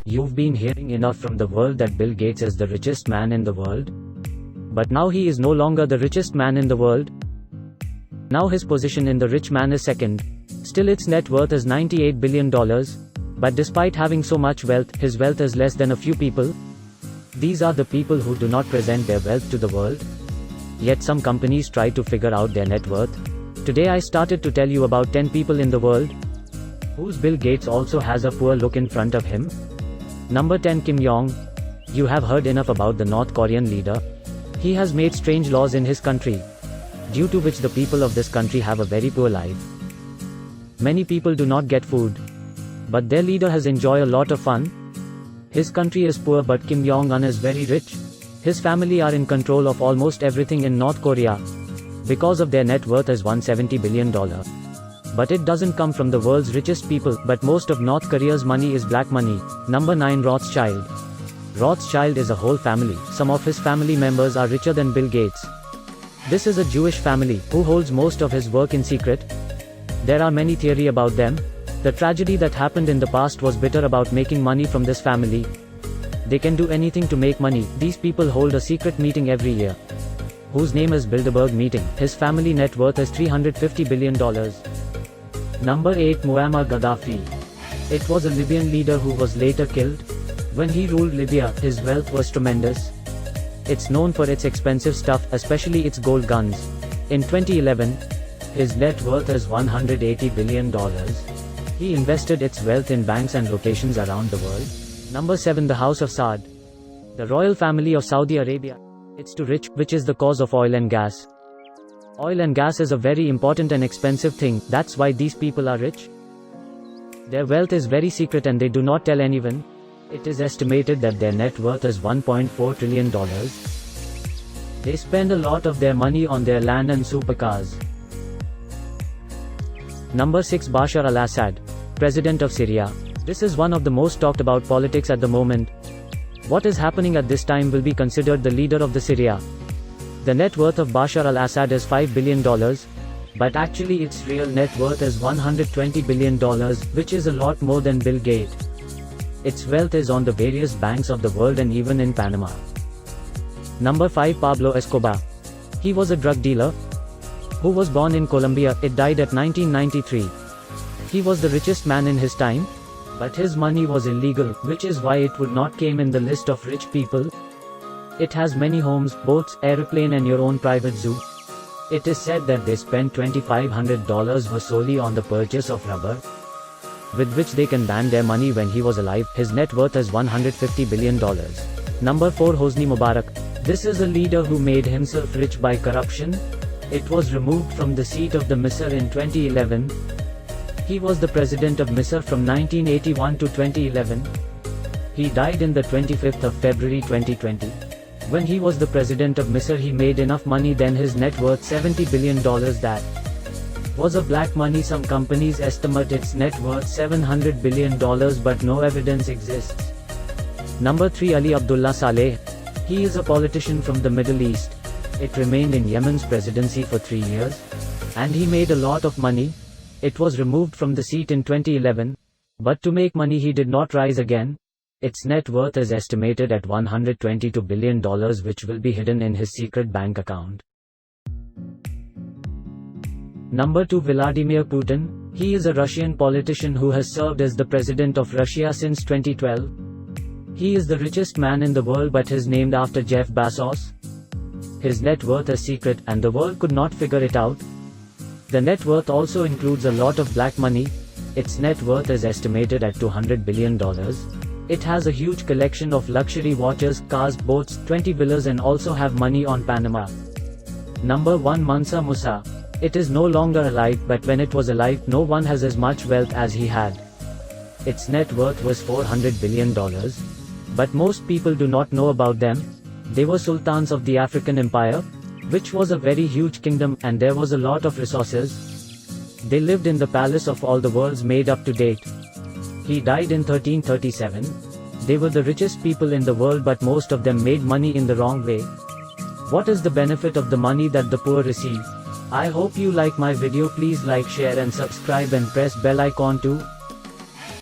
You've been hearing enough from the world that Bill Gates is the richest man in the world. But now he is no longer the richest man in the world. Now his position in the rich man is second. Still its net worth is $98 billion. But despite having so much wealth, his wealth is less than a few people. These are the people who do not present their wealth to the world. Yet some companies try to figure out their net worth. Today I started to tell you about 10 people in the world whose Bill Gates also has a poor look in front of him. Number 10, Kim Jong. You have heard enough about the North Korean leader. He has made strange laws in his country, due to which the people of this country have a very poor life. Many people do not get food, but their leader has enjoyed a lot of fun. His country is poor, but Kim Jong-un is very rich. His family are in control of almost everything in North Korea, because of their net worth is $170 billion. But it doesn't come from the world's richest people, but most of North Korea's money is black money. Number 9, Rothschild. Rothschild is a whole family. Some of his family members are richer than Bill Gates. This is a Jewish family, who holds most of his work in secret. There are many theories about them. The tragedy that happened in the past was bitter about making money from this family. They can do anything to make money. These people hold a secret meeting every year, whose name is Bilderberg meeting. His family net worth is $350 billion. Number 8, Muammar Gaddafi. It was a Libyan leader who was later killed. When he ruled Libya, his wealth was tremendous. It's known for its expensive stuff, especially its gold guns. In 2011, his net worth is $180 billion. He invested its wealth in banks and locations around the world. Number 7, the House of Saud. The royal family of Saudi Arabia. It's too rich, which is the cause of oil and gas. Oil and gas is a very important and expensive thing, that's why these people are rich. Their wealth is very secret and they do not tell anyone. It is estimated that their net worth is $1.4 trillion. They spend a lot of their money on their land and supercars. Number 6, Bashar al-Assad, President of Syria. This is one of the most talked about politics at the moment. What is happening at this time will be considered the leader of the Syria. The net worth of Bashar al-Assad is $5 billion, but actually its real net worth is $120 billion, which is a lot more than Bill Gates. Its wealth is on the various banks of the world and even in Panama. Number 5, Pablo Escobar. He was a drug dealer who was born in Colombia. It died at 1993. He was the richest man in his time, but his money was illegal, which is why it would not came in the list of rich people. It has many homes, boats, aeroplane and your own private zoo. It is said that they spent $2,500 solely on the purchase of rubber, with which they can ban their money when he was alive. His net worth is $150 billion. Number 4, Hosni Mubarak. This is a leader who made himself rich by corruption. It was removed from the seat of the Misr in 2011. He was the president of Misr from 1981 to 2011. He died in the 25th of February 2020. When he was the president of Misr, he made enough money, then his net worth $70 billion. That was a black money. Some companies estimate its net worth $700 billion, but no evidence exists. Number 3, Ali Abdullah Saleh. He is a politician from the Middle East. It remained in Yemen's presidency for 3 years, and he made a lot of money. It was removed from the seat in 2011, but to make money he did not rise again. Its net worth is estimated at $122 billion, which will be hidden in his secret bank account. Number 2, Vladimir Putin. He is a Russian politician who has served as the president of Russia since 2012. He is the richest man in the world, but is named after Jeff Bezos. His net worth is secret, and the world could not figure it out. The net worth also includes a lot of black money. Its net worth is estimated at $200 billion. It has a huge collection of luxury watches, cars, boats, 20 villas and also have money on Panama. Number 1, Mansa Musa. It is no longer alive, but when it was alive, no one has as much wealth as he had. Its net worth was $400 billion. But most people do not know about them. They were sultans of the African Empire, which was a very huge kingdom, and there was a lot of resources. They lived in the palace of all the worlds made up to date. He died in 1337. They were the richest people in the world, but most of them made money in the wrong way. What is the benefit of the money that the poor receive? I hope you like my video. Please like, share and subscribe and press bell icon too.